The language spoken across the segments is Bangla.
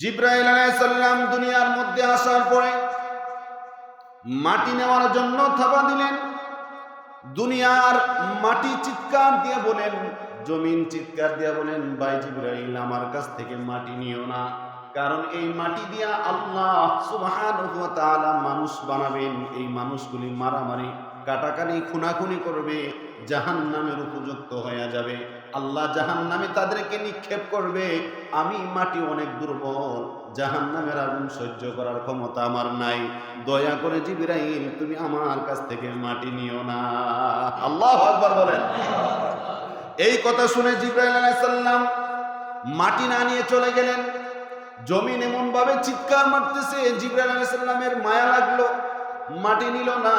জিবরাইল আলাইহিস সালাম দুনিয়ার মধ্যে আসার পরে মাটি নেওয়ার জন্য থাবা দিলেন। দুনিয়ার মাটি চিৎকার দিয়ে বলেন, জমিন চিৎকার দিয়ে বলেন, ভাই জিবরাইল আমার কাছ থেকে মাটি নিও না, কারণ এই মাটি দিয়া আল্লাহ সুবহানাহু ওয়া তাআলা মানুষ বানাবেন। এই মানুষগুলি মারামারি কাটাকাটি খুনাখুনি করবে, জাহান্নামের উপযুক্ত হয়ে যাবে। আল্লাহ জাহান্নামে তাদেরকে নিক্ষেপ করবে। আমি মাটি অনেক দুর্বল, জাহান্নামের আগুন সহ্য করার ক্ষমতা আমার নাই। দয়া করে জিবরাইল তুমি আমার কাছ থেকে মাটি নিও না। আল্লাহু আকবার বলেন। এই কথা শুনে জিবরাইল আলাইহিস সালাম মাটি না নিয়ে চলে গেলেন। জমিন এমন ভাবে চিৎকার মারতেছে, জিবরাইল আলাইহিস সালামের মায়া লাগলো, মাটি নিল না।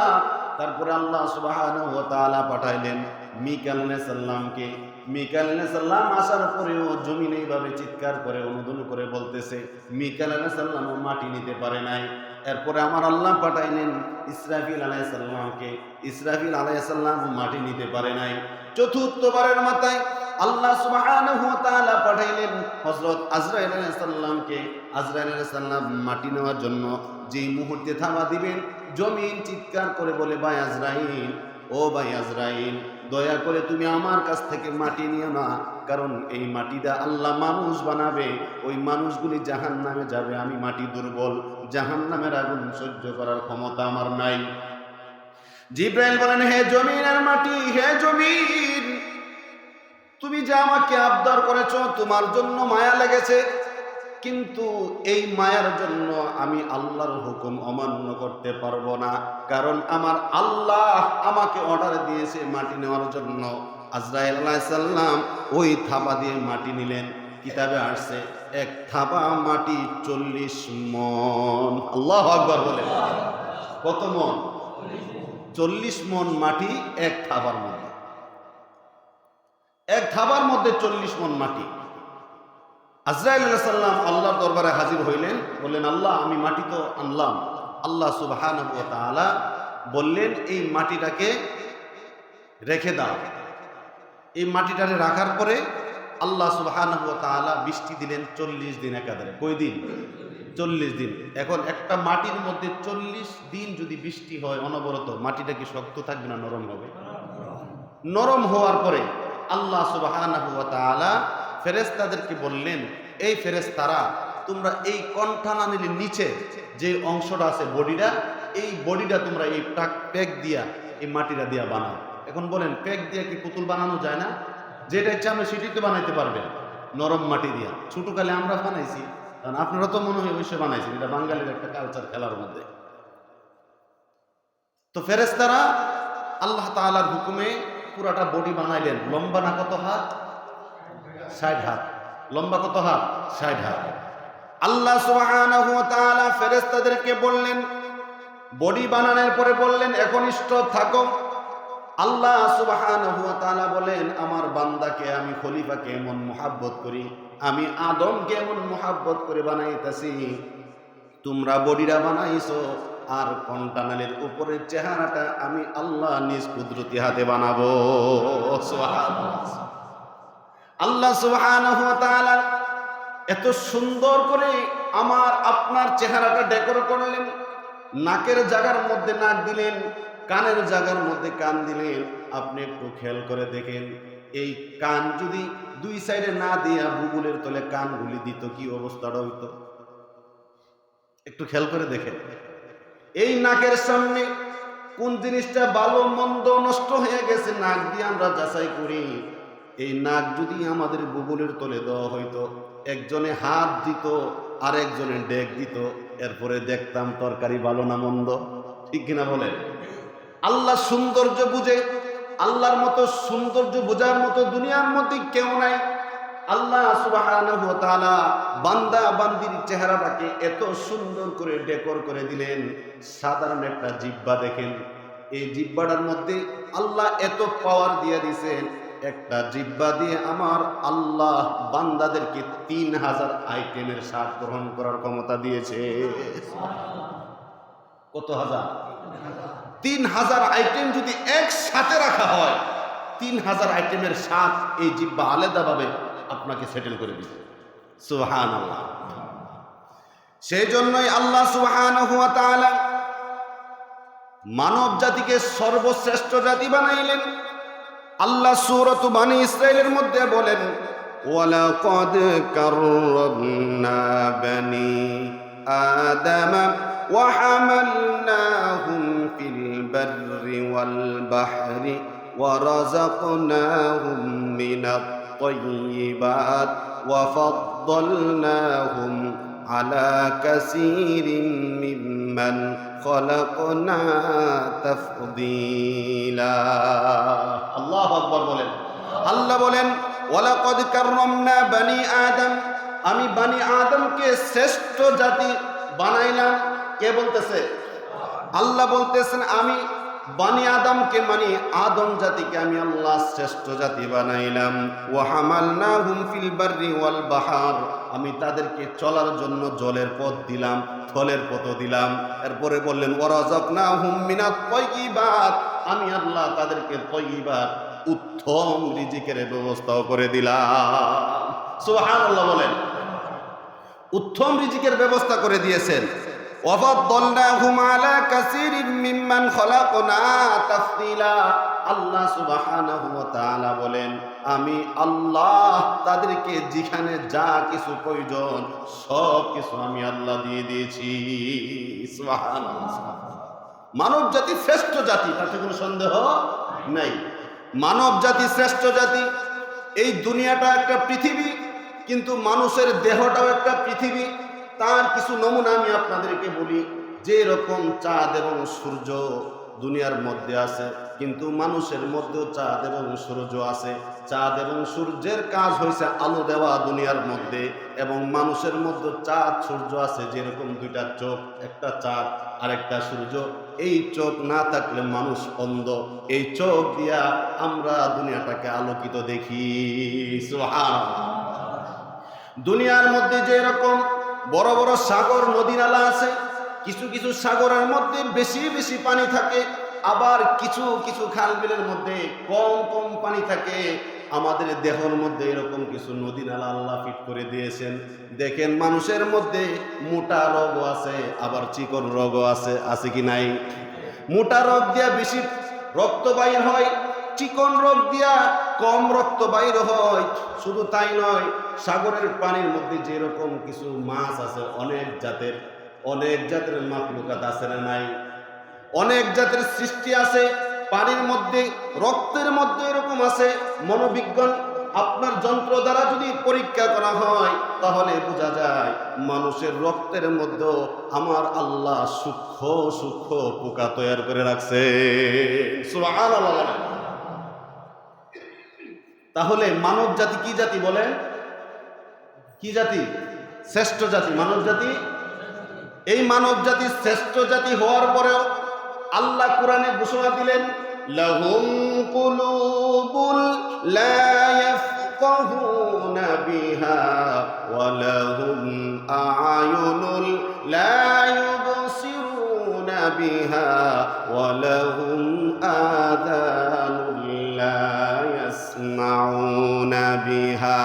তারপরে আল্লাহ সুবহানাহু ওয়া তাআলা পাঠাইলেন মিকাইল আলাইহিস সালামকে। মিকাইল আলাইহিস সালাম আসার পরেও জমিন এইভাবে চিৎকার করে অনুদন করে বলতেছে, মিকাইল আলাইহিস সালাম মাটি নিতে পারে নাই। এরপরে আমার আল্লাহ পাঠাইলেন ইসরাফিল আলাইহিস সালামকে। ইসরাফিল আলাইহিস সালাম মাটি নিতে পারে নাই। চতুর্থবারের মাথায় আল্লাহ সুবহানাহু ওয়া তাআলা পাঠাইলেন হযরত আজরাইল আলাইহিস সালামকে। আজরাইল আলাইহিস সালাম মাটি নেওয়ার জন্য যেই মুহূর্তে থাবা দিবেন, জমিন চিৎকার করে বলে, ভাই আজরাইল, ও ভাই আজরাইল, দয়া করে তুমি আমার কাছ থেকে মাটি নিও না, কারণ এই মাটিটা আল্লাহ মানুষ বানাবে। ওই মানুষগুলি জাহান্নামে যাবে। আমি মাটি দুর্বল, জাহান্নামের আগুন সহ্য করার ক্ষমতা আমার নাই। জিবরাইল বলেন, হে জমিনের মাটি, হে জমিন, তুমি যে আমাকে আবদার করেছো, তোমার জন্য মায়া লেগেছে, কিন্তু এই মায়ার জন্য আমি আল্লাহর হুকুম অমান্য করতে পারবো না, কারণ আমার আল্লাহ আমাকে অর্ডার দিয়েছে মাটি নেওয়ার জন্য। আজরাইল আলাইহিস সালাম ওই থাবা দিয়ে মাটি নিলেন। কিতাবে আসছে এক থাবা মাটি 40 মণ। আল্লাহু আকবার বলেন। কত মণ? 40 মণ মাটি এক থাবার মধ্যে। এক থাবার মধ্যে 40 মণ মাটি। আজরাইল আলাইহিস সালাম আল্লাহর দরবারে হাজির হইলেন, বললেন, আল্লাহ আমি মাটি তো আনলাম। আল্লাহ সুবহানাহু ওয়া তাআলা বললেন, এই মাটিটাকে রেখে দাও। এই মাটিটাকে রাখার পরে আল্লাহ সুবহানাহু ওয়া তাআলা বৃষ্টি দিলেন 40 দিন একাধারে। কয় দিন? 40 দিন। এখন একটা মাটির মধ্যে 40 দিন যদি বৃষ্টি হয় অনবরত, মাটিটা কি শক্ত থাকবে না নরম হবে? নরম হওয়ার পরে আল্লাহ সুবহানাহু ওয়া তাআলা ফেরেশতাদেরকে বললেন, এই ফেরেশতারা, তোমরা এই কণ্ঠানালীর নিচে যে অংশটা আছে বডিটা, এই বডিটা তোমরা এই প্যাক দিয়া এই মাটিটা দিয়া বানাও। এখন বলেন, প্যাক দিয়া কি পুতুল বানানো যায় না? যেটা ইচ্ছা আমরা সেটি তো বানাইতে পারবেন নরম মাটি দিয়া। ছোটকালে আমরা বানাইছি, কারণ আপনারা তো মনে হয় অবশ্যই বানাইছেন, এটা বাঙালির একটা কালচার খেলার মধ্যে। তো ফেরেশতারা আল্লাহ তাআলার হুকুমে পুরাটা বডি বানাইলেন। লম্বা না কত হাত? 60 হাত। লম্বা কত হাত? 60 হাত। আল্লাহ সুবহানাহু ওয়া তাআলা ফেরেশতাদেরকে বললেন, বডি বানানোর পরে বললেন, এখন স্থির থাকো। আল্লাহ সুবহানাহু ওয়া তাআলা বলেন, আমার বান্দাকে আমি খলিফাকে এমন মুহাব্বত করি, আমি আদমকে এমন মুহাব্বত করে বানাইতাছি, তোমরা বডিটা বানাইছো, আর কণ্ঠানালীর উপরের চেহারাটা আমি আল্লাহ নিজ কুদরতি হাতে বানাবো। সুবহানাল্লাহ। আল্লাহ সুবহানাহু ওয়া তাআলা এত সুন্দর করে আমার আপনার চেহারাটা ডেকোর করলেন। নাকের জায়গার মধ্যে নাক দিলেন, কানের জায়গার মধ্যে কান দিলেন। আপনি একটু খেয়াল করে দেখেন, এই কান যদি দুই সাইডে না দিয়া বুবুলের তলে কানগুলি দিত, কি অবস্থাটা হইতো? একটু খেয়াল করে দেখেন। এই নাকের সামনে কোন জিনিসটা ভালো মন্দ নষ্ট হয়ে গেছে নাক দিয়ে আমরা যাচাই করি। এই নাক যদি আমাদের বুবুলের তলে দেওয়া হইতো, একজনে হাত দিত আর একজনে ডেক দিত, এরপরে দেখতাম তরকারি ভালো না মন্দ। ঠিক কিনা বলে? আল্লাহ সৌন্দর্য বুঝে, আল্লাহর মতো সৌন্দর্য বোঝার মতো দুনিয়ার মধ্যে কেউ নাই। আল্লাহ সুবহানাহু ওয়া তাআলা বান্দা বান্দির চেহারাটাকে এত সুন্দর করে ডেকোর করে দিলেন। সাধারণ একটা জিহ্বা দেখেন, এই জিহ্বাটার মধ্যে আল্লাহ এত পাওয়ার দিয়ে দিয়েছেন, একটা জিহ্বা দিয়ে আমার আল্লাহ বান্দাদেরকে 3000 আইটেমের স্বাদ গ্রহণ করার ক্ষমতা দিয়েছে। কত হাজার? 3000 আইটেম যদি একসাথে রাখা হয়, 3000 আইটেমের স্বাদ এই জিহ্বা আলাদাভাবে আপনাকে সেটেল করে দিবে। সুবহানাল্লাহ। সেই জন্যই আল্লাহ সুবহানাহু ওয়া তাআলা মানব জাতিকে সর্বশ্রেষ্ঠ জাতি বানাইলেন। আল্লাহ সূরাত বনী ইসরাঈলের মধ্যে বলেন, ওয়ালাকাদ কাররামনা বনী আদম ওয়া হামালনাহুম ফিল বাররি ওয়াল বাহরি ওয়া রাযাকনাহুম মিনাত তাইয়্যিবাত ওয়া ফাদ্দালনাহুম আলা কাসীরিন মিম্মান খলাকনা তাফদীলা। আল্লাহু আকবার বলেন। আল্লাহ বলেন, ওয়ালাকাদ কাররামনা বনী আদম, আমি বনী আদমকে শ্রেষ্ঠ জাতি বানাইলাম। কে বলতেছে? আল্লাহ বলতেছেন, আমি বনী আদমকে মানে আদম জাতিকে আমি আল্লাহ শ্রেষ্ঠ জাতি বানাইলাম। ওয়া হামালনাহুম ফিল বাররি ওয়াল বাহর, আমি তাদেরকে চলার জন্য জলের পথ দিলাম, স্থলের পথ দিলাম। এরপরে বললেন, ওয়া রাযাকনাহুম মিনাত তাইয়্যিবাত, আমি আল্লাহ তাদেরকে তাইয়্যিবাত উত্তম রিজিকের ব্যবস্থাও করে দিলাম। সুবহানাল্লাহ বলেন। উত্তম রিজিকের ব্যবস্থা করে দিয়েছেন। ওয়াফাদ্দালনাহুম আলা কাসীরিন মিম্মান খলাকনা তাফদীলা। আল্লাহ সুবহানাহু ওয়া তাআলা বলেন, আমি আল্লাহ তাদেরকে যেখানে যা কিছু প্রয়োজন সব কিছু আমি আল্লাহ দিয়ে দিয়েছি। সুবহানাল্লাহ। মানব জাতি শ্রেষ্ঠ জাতি, তাতে কোনো সন্দেহ নাই। মানব জাতি শ্রেষ্ঠ জাতি। এই দুনিয়াটা একটা পৃথিবী, কিন্তু মানুষের দেহটাও একটা পৃথিবী। তার কিছু নমুনা আমি আপনাদেরকে বলি। যে রকম চাঁদ এবং সূর্য দুনিয়ার মধ্যে আছে, কিন্তু মানুষের মধ্যেও চাঁদ এবং সূর্য আছে। চাঁদ এবং সূর্যের কাজ হয়েছে আলো দেওয়া দুনিয়ার মধ্যে, এবং মানুষের মধ্যে চাঁদ সূর্য আছে। যেরকম দুইটা চোখ, একটা চাঁদ আর একটা সূর্য। এই চোখ না থাকলে মানুষ অন্ধ। এই চোখ দিয়া আমরা দুনিয়াটাকে আলোকিত দেখি। সুবহানাল্লাহ। দুনিয়ার মধ্যে যে রকম বড় বড় সাগর নদী নালা আছে, কিছু কিছু সাগরের মধ্যে বেশি বেশি পানি থাকে, আবার কিছু কিছু খাল বিলের মধ্যে কম কম পানি থাকে। আমাদের দেহের মধ্যে এরকম কিছু নদী নালা আল্লাহ ফিট করে দিয়েছেন। দেখেন, মানুষের মধ্যে মোটা রোগও আছে, আবার চিকন রোগও আছে। আছে কি নাই? মোটা রোগ দিয়া বেশি রক্ত বাইর হয়, চিকন রোগ দিয়া কম রক্ত বাইর হয়। শুধু তাই নয়, সাগরের পানির মধ্যে যেরকম কিছু মাছ আছে, অনেক জাতের মাখলুকাত আছে না নাই? অনেক জাতের সৃষ্টি আছে পানির মধ্যে, রক্তের মধ্যে এরকম আছে। মনোবিজ্ঞান আপনার যন্ত্র দ্বারা যদি পরীক্ষা করা হয়, তাহলে বোঝা যায় মানুষের রক্তের মধ্যে আমার আল্লাহ সূক্ষ্ম সূক্ষ্ম পোকা তৈরি করে রাখছে। সুবহানাল্লাহ। তাহলে মানব জাতি কি জাতি বলেন? কি জাতি? শ্রেষ্ঠ জাতি। মানব জাতি। এই মানব জাতি শ্রেষ্ঠ জাতি হওয়ার পরেও আল্লাহ কোরআনে ঘোষণা দিলেন, লাহুম কুলুবুল লা ইয়াফকাহুনা বিহা ওয়া লাহুম আ'য়ুনুল লা ইউবসিরুনা বিহা ওয়া লাহুম আযানুল লা ইয়াসমাউনা বিহা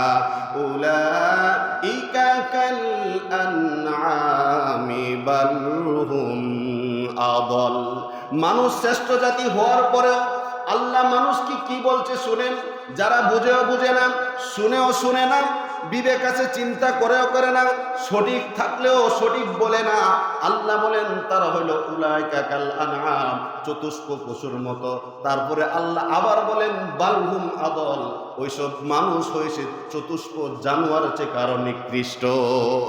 উলাইকা কাল আনআমি বাল হুম আদল। মানুষ শ্রেষ্ঠ জাতি হওয়ার পরেও আল্লাহ মানুষকে কি বলছে শুনেন। যারা বুঝেও বুঝে না, শুনেও শুনে না, বিবেক আছে চিন্তা করেও করে না, সঠিক থাকলেও সঠিক বলে না। আল্লাহ বলেন তারা হইল উলাইকা কাল আনআম, চতুষ্প পশুর মতো। তারপরে আল্লাহ আবার বলেন বালহুম আদল, ওইসব মানুষ হয়েছে চতুষ্প জানোয়ার চেয়ে কারণ নিকৃষ্ট।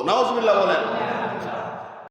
নাউজুবিল্লাহ বলেন।